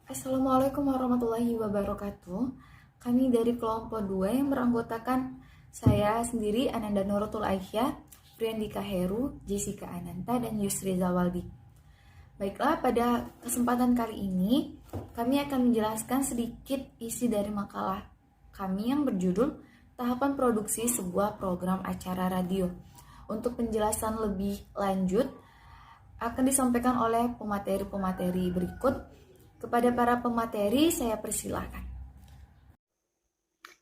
Assalamualaikum warahmatullahi wabarakatuh. Kami dari kelompok 2 yang beranggotakan saya sendiri, Ananda Nuratul Aisyah, Priandika Heru, Jessica Ananta, dan Yusri Zawaldi. Baiklah, pada kesempatan kali ini kami akan menjelaskan sedikit isi dari makalah kami yang berjudul Tahapan Produksi Sebuah Program Acara Radio. Untuk penjelasan lebih lanjut akan disampaikan oleh pemateri-pemateri berikut. Kepada para pemateri, saya persilahkan.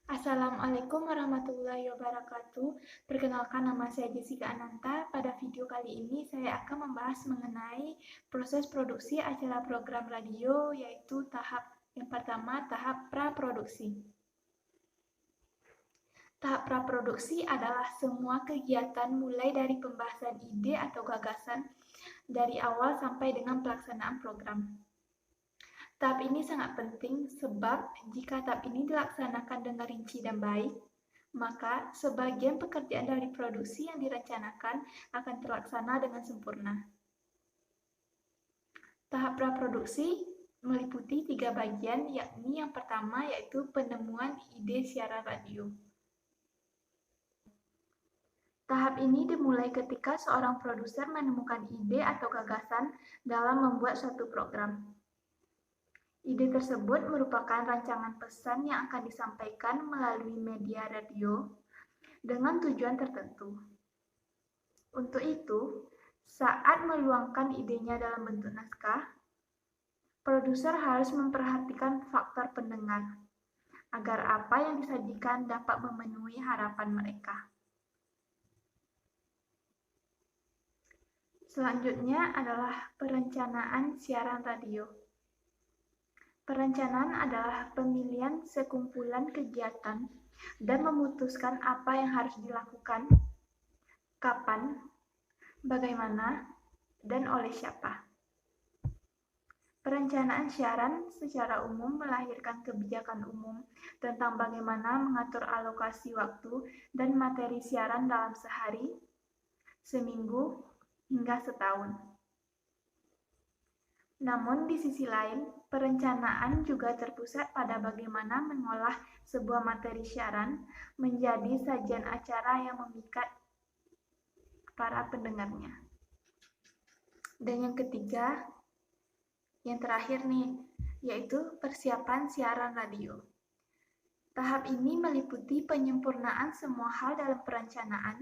Assalamualaikum warahmatullahi wabarakatuh. Perkenalkan, nama saya Jessica Ananta. Pada video kali ini saya akan membahas mengenai proses produksi acara program radio, yaitu tahap yang pertama, tahap praproduksi. Tahap praproduksi adalah semua kegiatan mulai dari pembahasan ide atau gagasan dari awal sampai dengan pelaksanaan program. Tahap ini sangat penting sebab jika tahap ini dilaksanakan dengan rinci dan baik, maka sebagian pekerjaan dari produksi yang direncanakan akan terlaksana dengan sempurna. Tahap praproduksi meliputi 3 bagian, yakni yang pertama yaitu penemuan ide siaran radio. Tahap ini dimulai ketika seorang produser menemukan ide atau gagasan dalam membuat suatu program. Ide tersebut merupakan rancangan pesan yang akan disampaikan melalui media radio dengan tujuan tertentu. Untuk itu, saat meluangkan idenya dalam bentuk naskah, produser harus memperhatikan faktor pendengar, agar apa yang disajikan dapat memenuhi harapan mereka. Selanjutnya adalah perencanaan siaran radio. Perencanaan adalah pemilihan sekumpulan kegiatan dan memutuskan apa yang harus dilakukan, kapan, bagaimana, dan oleh siapa. Perencanaan siaran secara umum melahirkan kebijakan umum tentang bagaimana mengatur alokasi waktu dan materi siaran dalam sehari, seminggu, hingga setahun. Namun di sisi lain, perencanaan juga terpusat pada bagaimana mengolah sebuah materi siaran menjadi sajian acara yang memikat para pendengarnya. Dan yang ketiga, yang terakhir nih, yaitu persiapan siaran radio. Tahap ini meliputi penyempurnaan semua hal dalam perencanaan,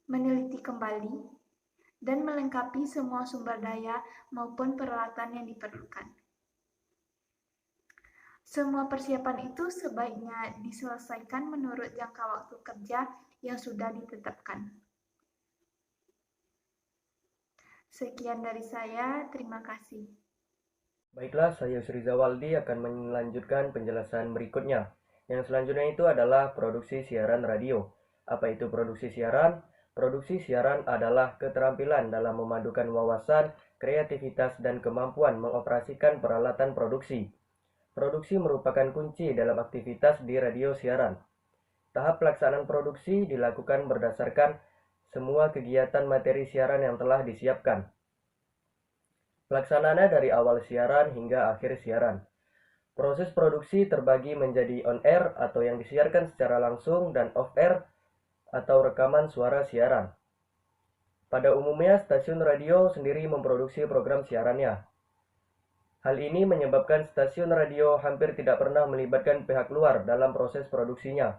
meneliti kembali, dan melengkapi semua sumber daya maupun peralatan yang diperlukan. Semua persiapan itu sebaiknya diselesaikan menurut jangka waktu kerja yang sudah ditetapkan. Sekian dari saya, terima kasih. Baiklah, saya Yusri Zawaldi akan melanjutkan penjelasan berikutnya. Yang selanjutnya itu adalah produksi siaran radio. Apa itu produksi siaran? Produksi siaran adalah keterampilan dalam memadukan wawasan, kreativitas, dan kemampuan mengoperasikan peralatan produksi. Produksi merupakan kunci dalam aktivitas di radio siaran. Tahap pelaksanaan produksi dilakukan berdasarkan semua kegiatan materi siaran yang telah disiapkan. Pelaksanaannya dari awal siaran hingga akhir siaran. Proses produksi terbagi menjadi on-air atau yang disiarkan secara langsung dan off-air atau rekaman suara siaran. Pada umumnya, stasiun radio sendiri memproduksi program siarannya. Hal ini menyebabkan stasiun radio hampir tidak pernah melibatkan pihak luar dalam proses produksinya.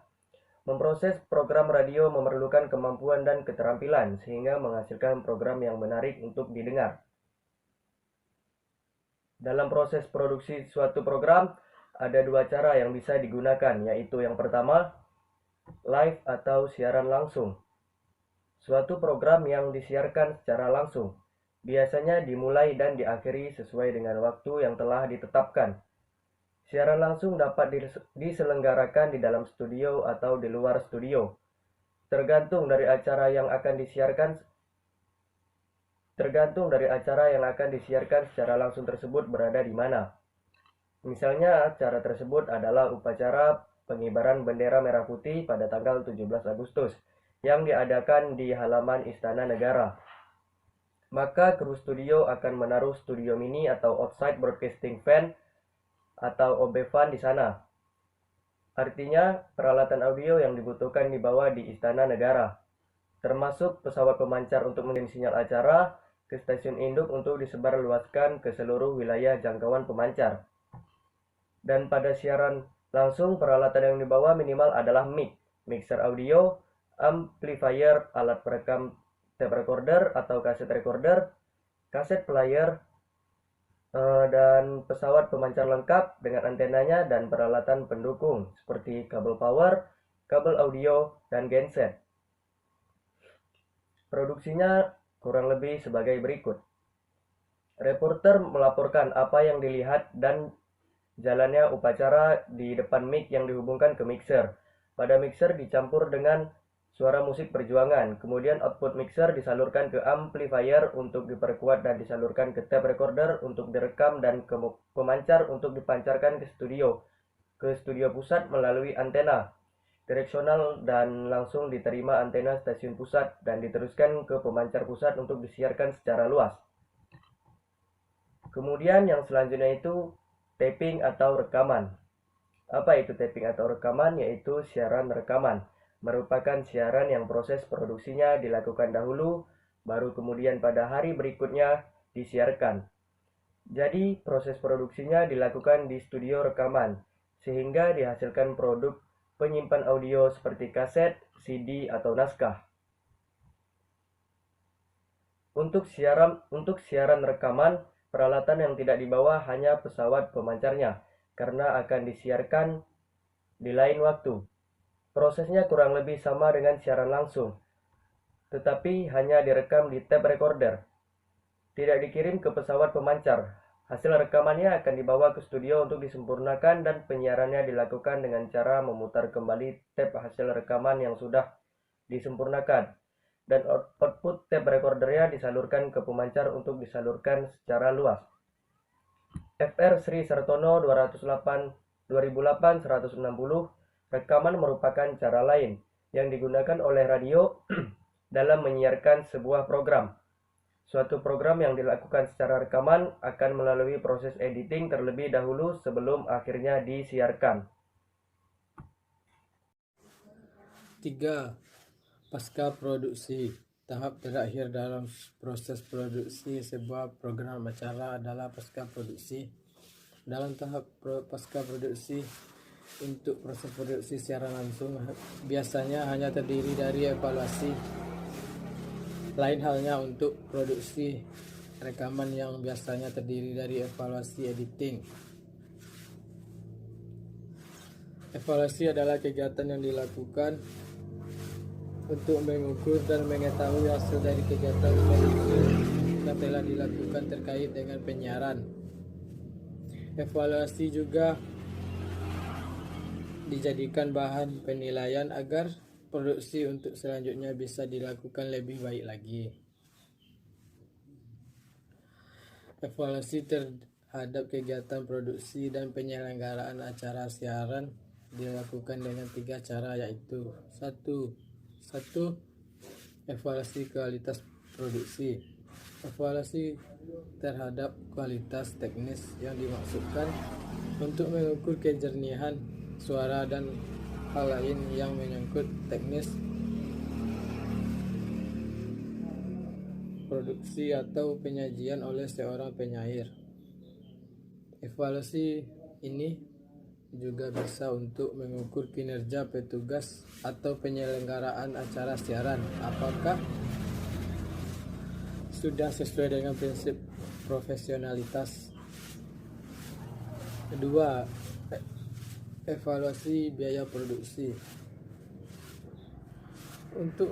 Memproses program radio memerlukan kemampuan dan keterampilan sehingga menghasilkan program yang menarik untuk didengar. Dalam proses produksi suatu program, ada dua cara yang bisa digunakan, yaitu yang pertama, live atau siaran langsung. Suatu program yang disiarkan secara langsung biasanya dimulai dan diakhiri sesuai dengan waktu yang telah ditetapkan. Siaran langsung dapat diselenggarakan di dalam studio atau di luar studio, tergantung dari acara yang akan disiarkan secara langsung tersebut berada di mana. Misalnya, acara tersebut adalah upacara pengibaran bendera merah putih pada tanggal 17 Agustus yang diadakan di halaman Istana Negara. Maka kru studio akan menaruh studio mini atau outside broadcasting fan atau OB-Fan di sana. Artinya, peralatan audio yang dibutuhkan dibawa di Istana Negara, termasuk pesawat pemancar untuk mengirim sinyal acara ke stasiun induk untuk disebarluaskan ke seluruh wilayah jangkauan pemancar. Dan pada siaran langsung, peralatan yang dibawa minimal adalah mic, mixer audio, amplifier, alat perekam tape recorder atau kaset recorder, kaset player, dan pesawat pemancar lengkap dengan antenanya dan peralatan pendukung seperti kabel power, kabel audio, dan genset. Produksinya kurang lebih sebagai berikut. Reporter melaporkan apa yang dilihat dan jalannya upacara di depan mic yang dihubungkan ke mixer. Pada mixer dicampur dengan suara musik perjuangan, kemudian output mixer disalurkan ke amplifier untuk diperkuat dan disalurkan ke tape recorder untuk direkam dan ke pemancar untuk dipancarkan ke studio pusat melalui antena direksional dan langsung diterima antena stasiun pusat dan diteruskan ke pemancar pusat untuk disiarkan secara luas. Kemudian yang selanjutnya itu taping atau rekaman. Apa itu taping atau rekaman? Yaitu siaran rekaman. Merupakan siaran yang proses produksinya dilakukan dahulu, baru kemudian pada hari berikutnya disiarkan. Jadi proses produksinya dilakukan di studio rekaman, sehingga dihasilkan produk penyimpan audio seperti kaset, CD, atau naskah. Untuk siaran rekaman, peralatan yang tidak dibawa hanya pesawat pemancarnya, karena akan disiarkan di lain waktu. Prosesnya kurang lebih sama dengan siaran langsung, tetapi hanya direkam di tape recorder. Tidak dikirim ke pesawat pemancar. Hasil rekamannya akan dibawa ke studio untuk disempurnakan dan penyiarannya dilakukan dengan cara memutar kembali tape hasil rekaman yang sudah disempurnakan. Dan output tape recordernya disalurkan ke pemancar untuk disalurkan secara luas. FR Sri Sartono 2008 160 rekaman merupakan cara lain yang digunakan oleh radio dalam menyiarkan sebuah program. Suatu program yang dilakukan secara rekaman akan melalui proses editing terlebih dahulu sebelum akhirnya disiarkan. 3. Pasca produksi. Tahap terakhir dalam proses produksi sebuah program acara adalah pasca produksi. Dalam tahap pasca produksi, untuk proses produksi secara langsung biasanya hanya terdiri dari evaluasi. Lain halnya untuk produksi rekaman yang biasanya terdiri dari evaluasi editing. Evaluasi adalah kegiatan yang dilakukan untuk mengukur dan mengetahui hasil dari kegiatan produksi yang telah dilakukan terkait dengan penyiaran. Evaluasi juga dijadikan bahan penilaian agar produksi untuk selanjutnya bisa dilakukan lebih baik lagi. Evaluasi terhadap kegiatan produksi dan penyelenggaraan acara siaran dilakukan dengan 3 cara, yaitu 1. Evaluasi kualitas produksi. Evaluasi terhadap kualitas teknis yang dimaksudkan untuk mengukur kejernihan suara dan hal lain yang menyangkut teknis produksi atau penyajian oleh seorang penyair. Evaluasi ini juga bisa untuk mengukur kinerja petugas atau penyelenggaraan acara siaran, apakah sudah sesuai dengan prinsip profesionalitas. Kedua, evaluasi biaya produksi. Untuk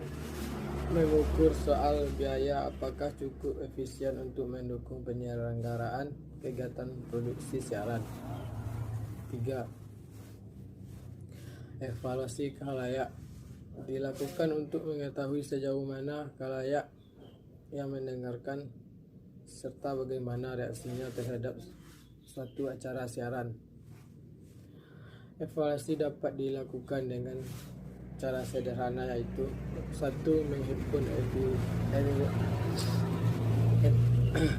mengukur soal biaya apakah cukup efisien untuk mendukung penyelenggaraan kegiatan produksi siaran. 3. Evaluasi khalayak dilakukan untuk mengetahui sejauh mana khalayak yang mendengarkan serta bagaimana reaksinya terhadap suatu acara siaran. Evaluasi dapat dilakukan dengan cara sederhana, yaitu 1.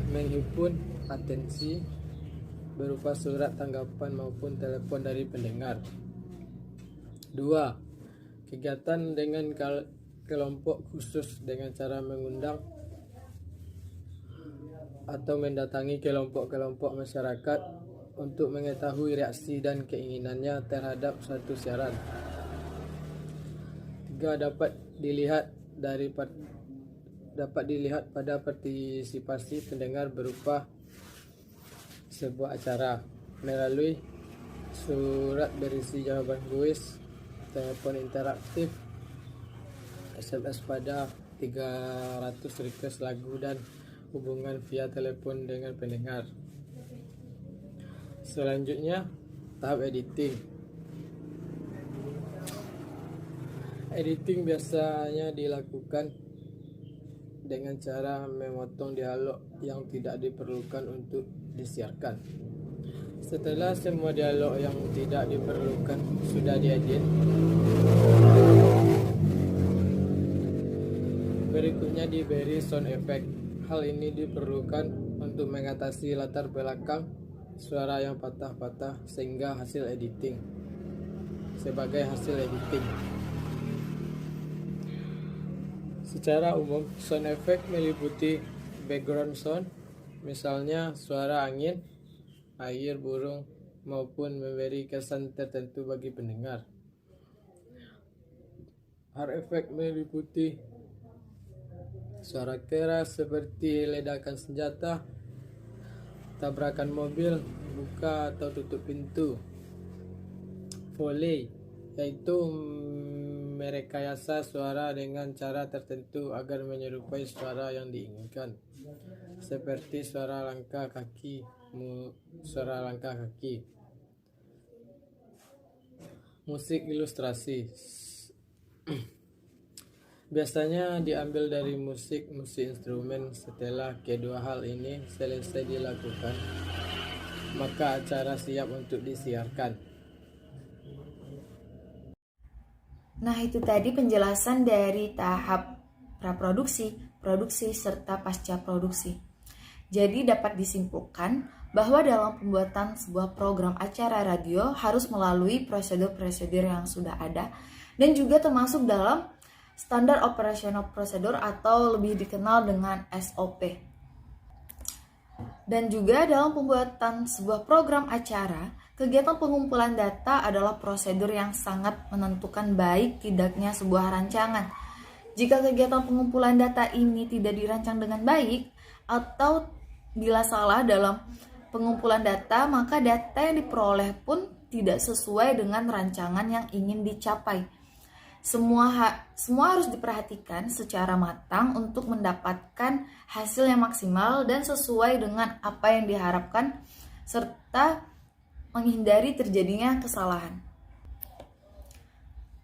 Menghimpun atensi berupa surat tanggapan maupun telepon dari pendengar. 2. Kegiatan dengan kelompok khusus dengan cara mengundang atau mendatangi kelompok-kelompok masyarakat untuk mengetahui reaksi dan keinginannya terhadap suatu siaran. 3. Dapat dilihat pada partisipasi pendengar berupa sebuah acara melalui surat berisi jawaban kuis, telepon interaktif, SMS pada 300 request lagu, dan hubungan via telepon dengan pendengar. Selanjutnya, tahap editing. Editing biasanya dilakukan dengan cara memotong dialog yang tidak diperlukan untuk disiarkan. Setelah semua dialog yang tidak diperlukan sudah diedit, berikutnya diberi sound effect. Hal ini diperlukan untuk mengatasi latar belakang suara yang patah-patah sehingga hasil editing. Sebagai hasil editing, secara umum sound effect meliputi background sound, misalnya suara angin, air, burung, maupun memberi kesan tertentu bagi pendengar. Hard effect meliputi suara keras seperti ledakan senjata, tabrakan mobil, buka atau tutup pintu. Foley yaitu merekayasa suara dengan cara tertentu agar menyerupai suara yang diinginkan, seperti suara langkah kaki. Musik ilustrasi biasanya diambil dari musik instrumen. Setelah kedua hal ini selesai dilakukan, maka acara siap untuk disiarkan. Nah, itu tadi penjelasan dari tahap praproduksi, produksi, serta pasca produksi. Jadi dapat disimpulkan bahwa dalam pembuatan sebuah program acara radio harus melalui prosedur-prosedur yang sudah ada dan juga termasuk dalam Standar Operational Procedure atau lebih dikenal dengan SOP. Dan juga dalam pembuatan sebuah program acara, kegiatan pengumpulan data adalah prosedur yang sangat menentukan baik tidaknya sebuah rancangan. Jika kegiatan pengumpulan data ini tidak dirancang dengan baik atau bila salah dalam pengumpulan data, maka data yang diperoleh pun tidak sesuai dengan rancangan yang ingin dicapai. Semua harus diperhatikan secara matang untuk mendapatkan hasil yang maksimal dan sesuai dengan apa yang diharapkan, serta menghindari terjadinya kesalahan.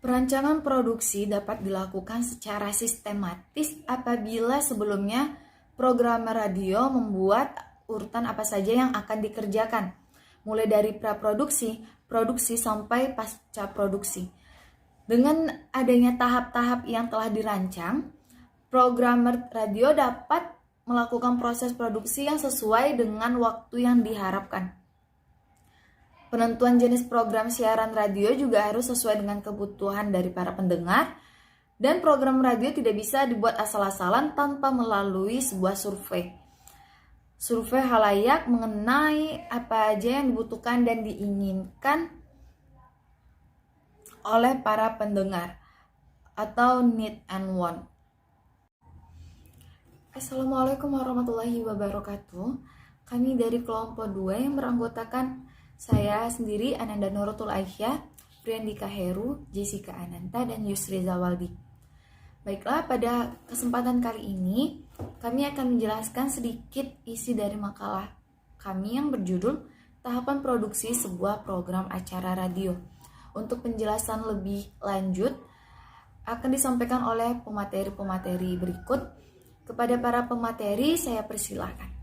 Perancangan produksi dapat dilakukan secara sistematis apabila sebelumnya programmer radio membuat urutan apa saja yang akan dikerjakan, mulai dari praproduksi, produksi, sampai pasca produksi. Dengan adanya tahap-tahap yang telah dirancang, programmer radio dapat melakukan proses produksi yang sesuai dengan waktu yang diharapkan. Penentuan jenis program siaran radio juga harus sesuai dengan kebutuhan dari para pendengar, dan program radio tidak bisa dibuat asal-asalan tanpa melalui sebuah survei. Survei halayak mengenai apa aja yang dibutuhkan dan diinginkan oleh para pendengar atau need and want. Assalamualaikum warahmatullahi wabarakatuh. Kami dari kelompok 2 yang beranggotakan saya sendiri, Ananda Nuratul Aisyah, Friendika Heru, Jessica Ananta, dan Yusri Zawaldi. Baiklah, pada kesempatan kali ini kami akan menjelaskan sedikit isi dari makalah kami yang berjudul Tahapan Produksi Sebuah Program Acara Radio. Untuk penjelasan lebih lanjut akan disampaikan oleh pemateri-pemateri berikut. Kepada para pemateri saya persilahkan.